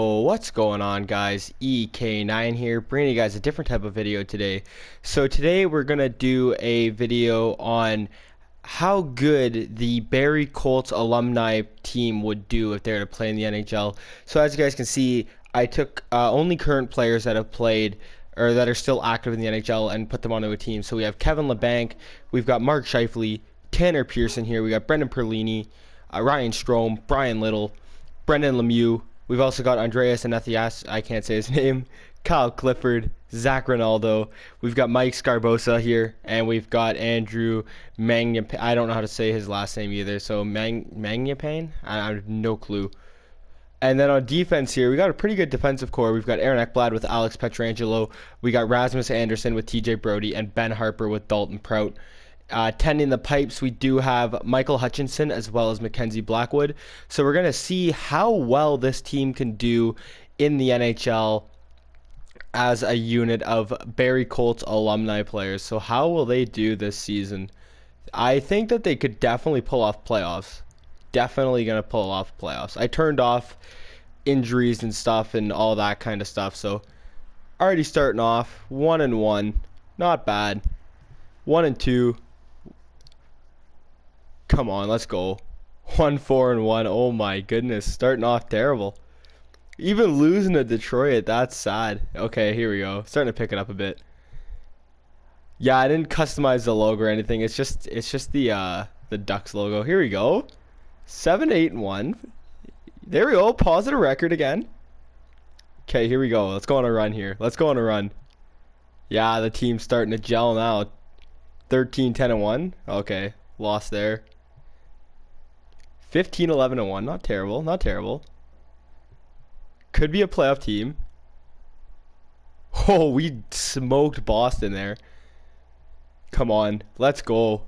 Oh, what's going on, guys? EK9 here, bringing you guys a different type of video today. So today we're gonna do a video on how good the Barrie Colts alumni team would do if they were to play in the NHL. So as you guys can see, I took only current players that have played or that are still active in the NHL and put them onto a team. So we have Kevin LeBanc, we've got Mark Scheifele, Tanner Pearson here, we got Brendan Perlini, Ryan Strome, Brian Little, Brendan Lemieux. We've also got Andreas Anathias, I can't say his name, Kyle Clifford, Zach Ronaldo. We've got Mike Scarbosa here, and we've got Andrew Mangiapane. I don't know how to say his last name either, so Mangiapane? I have no clue. And then on defense here, we got a pretty good defensive core. We've got Aaron Ekblad with Alex Pietrangelo. We got Rasmus Anderson with TJ Brody and Ben Harper with Dalton Prout. Tending the pipes, we do have Michael Hutchinson as well as Mackenzie Blackwood. So we're going to see how well this team can do in the NHL as a unit of Barrie Colts alumni players. So how will they do this season? I think that they could definitely pull off playoffs. Definitely going to pull off playoffs. I turned off injuries and stuff and all that kind of stuff. So already starting off 1-1. Not bad. 1-2. Come on, let's go. 1-4-1. Oh my goodness, starting off terrible. Even losing to Detroit, that's sad. Okay, here we go. Starting to pick it up a bit. Yeah, I didn't customize the logo or anything. It's just the Ducks logo. Here we go. 7-8-1. There we go. Positive record again. Okay, here we go. Let's go on a run here. Let's go on a run. Yeah, the team's starting to gel now. 13-10-1. Okay, lost there. 15-11-1. Not terrible. Not terrible. Could be a playoff team. Oh, we smoked Boston there. Come on. Let's go.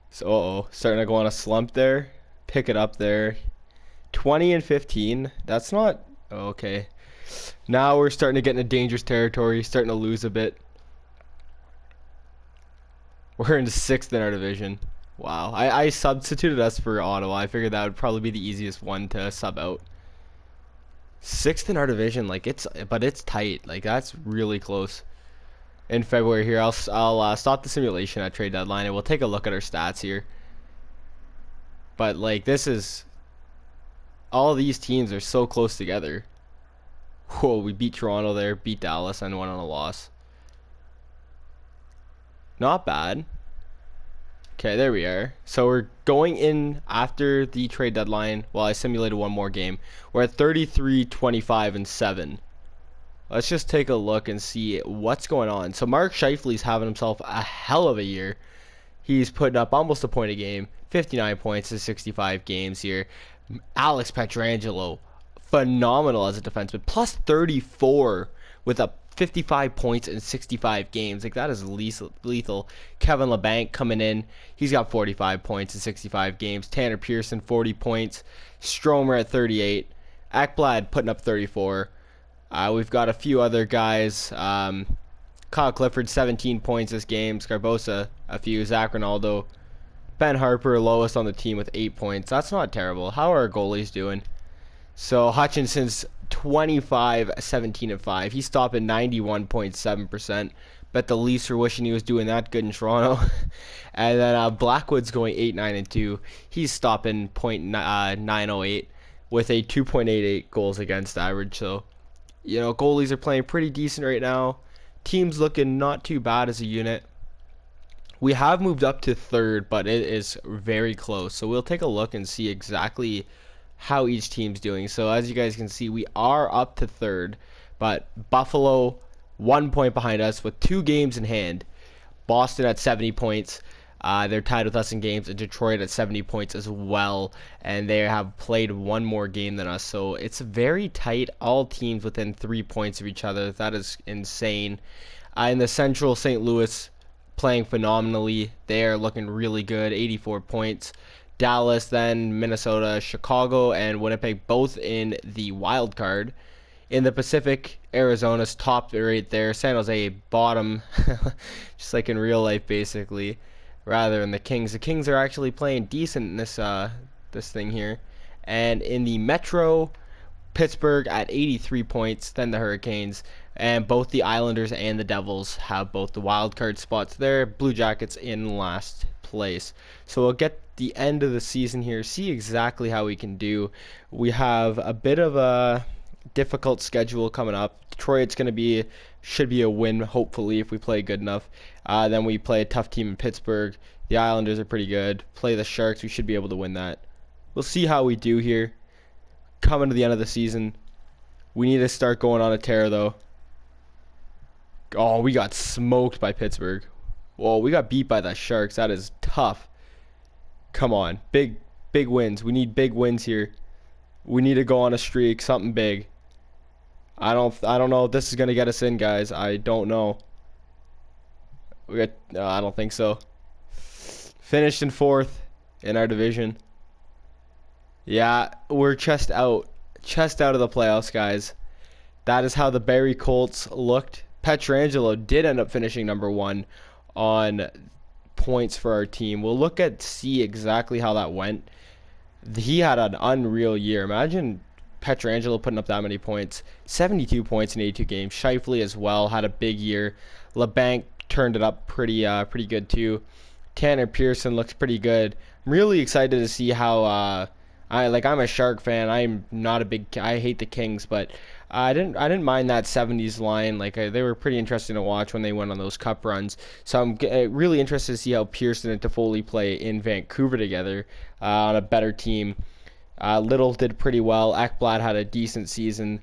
So, uh-oh. Starting to go on a slump there. Pick it up there. 20-15. That's not... Okay. Now we're starting to get into dangerous territory. Starting to lose a bit. We're in 6th in our division. Wow. I substituted us for Ottawa. I figured that would probably be the easiest one to sub out. 6th in our division, like but it's tight. Like that's really close. In February here, I'll stop the simulation at trade deadline and we'll take a look at our stats here. But like this is, all these teams are so close together. Whoa, we beat Toronto there, beat Dallas, and went on a loss. Not bad. Okay, there we are. So we're going in after the trade deadline. Well, I simulated one more game. We're at 33-25-7. Let's just take a look and see what's going on. So Mark Scheifele's having himself a hell of a year. He's putting up almost a point a game. 59 points in 65 games here. Alex Pietrangelo, phenomenal as a defenseman. Plus 34 with a 55 points in 65 games. Like, that is lethal. Kevin LeBanc coming in. He's got 45 points in 65 games. Tanner Pearson, 40 points. Stromer at 38. Ekblad putting up 34. We've got a few other guys. Kyle Clifford, 17 points this game. Scarbosa, a few. Zach Ronaldo. Ben Harper, lowest on the team with 8 points. That's not terrible. How are our goalies doing? So Hutchinson's 25-17-5. He's stopping 91.7%. Bet the Leafs are wishing he was doing that good in Toronto. And then Blackwood's going 8-9-2. He's stopping .908 with a 2.88 goals against average. So, you know, goalies are playing pretty decent right now. Team's looking not too bad as a unit. We have moved up to 3rd, but it is very close. So we'll take a look and see exactly how each team's doing. So as you guys can see, we are up to 3rd, but Buffalo 1 point behind us with 2 games in hand. Boston at 70 points. They're tied with us in games, and Detroit at 70 points as well, and they have played 1 more game than us. So it's very tight. All teams within 3 points of each other. That is insane. In the Central, St. Louis playing phenomenally. They're looking really good. 84 points. Dallas, then Minnesota, Chicago, and Winnipeg both in the wild card. In the Pacific, Arizona's top right there. San Jose bottom, just like in real life basically, rather than the Kings. The Kings are actually playing decent in this thing here. And in the Metro, Pittsburgh at 83 points, then the Hurricanes, and both the Islanders and the Devils have both the wild card spots there. Blue Jackets in last place. So we'll get the end of the season here, see exactly how we can do. We have a bit of a difficult schedule coming up. Detroit's should be a win, hopefully, if we play good enough. Then we play a tough team in Pittsburgh. The Islanders are pretty good. Play the Sharks. We should be able to win that. We'll see how we do here. Coming to the end of the season. We need to start going on a tear, though. Oh, we got smoked by Pittsburgh. Whoa, we got beat by the Sharks. That is tough. Come on. Big wins. We need big wins here. We need to go on a streak. Something big. I don't know if this is going to get us in, guys. I don't know. I don't think so. Finished in 4th in our division. Yeah, we're just out of the playoffs, guys. That is how the Barrie Colts looked. Pietrangelo did end up finishing number 1 on points for our team. We'll see exactly how that went. He had an unreal year. Imagine Pietrangelo putting up that many points. 72 points in 82 games. Shifley as well had a big year. LeBanc turned it up pretty good too. Tanner Pearson looks pretty good. I'm really excited to see how I'm a Shark fan. I'm not I hate the Kings, but I didn't mind that 70s line. They were pretty interesting to watch when they went on those cup runs. So I'm really interested to see how Pearson and Toffoli play in Vancouver together on a better team. Little did pretty well. Ekblad had a decent season.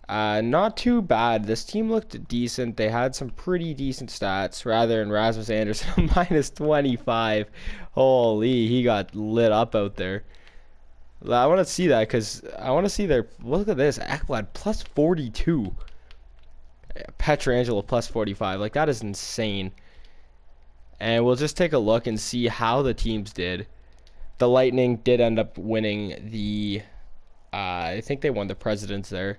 Not too bad. This team looked decent. They had some pretty decent stats. Rather than Rasmus Anderson minus 25. Holy, he got lit up out there. I want to see that because I want to see look at this. Ekblad plus 42. Pietrangelo plus 45. That is insane. And we'll just take a look and see how the teams did. The Lightning did end up winning the I think they won the Presidents there.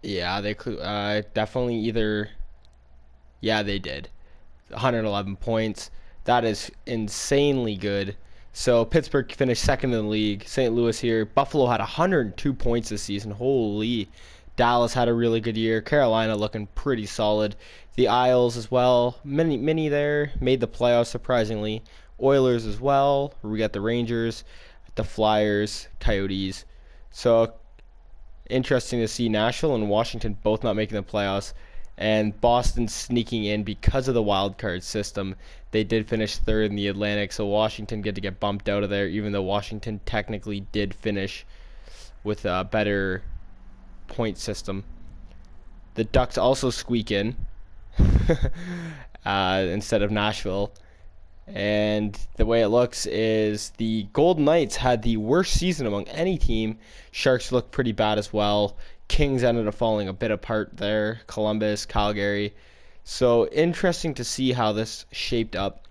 Yeah, they definitely either. Yeah, they did. 111 points. That is insanely good. So Pittsburgh finished 2nd in the league. St. Louis here. Buffalo had 102 points this season. Holy. Dallas had a really good year. Carolina looking pretty solid. The Isles as well. Many there. Made the playoffs surprisingly. Oilers as well. We got the Rangers, the Flyers, Coyotes. So interesting to see Nashville and Washington both not making the playoffs, and Boston sneaking in because of the wild card system. They did finish 3rd in the Atlantic, so Washington get to get bumped out of there, even though Washington technically did finish with a better point system. The Ducks also squeak in instead of Nashville. And the way it looks is the Golden Knights had the worst season among any team. Sharks looked pretty bad as well. Kings ended up falling a bit apart there. Columbus, Calgary. So interesting to see how this shaped up.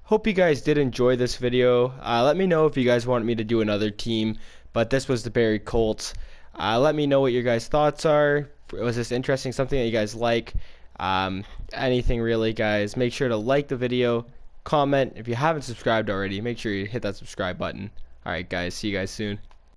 Hope you guys did enjoy this video. Let me know if you guys want me to do another team. But this was the Barrie Colts. Let me know what your guys' thoughts are. Was this interesting? Something that you guys like? Anything really, guys. Make sure to like the video. Comment. If you haven't subscribed already, make sure you hit that subscribe button. Alright guys, see you guys soon.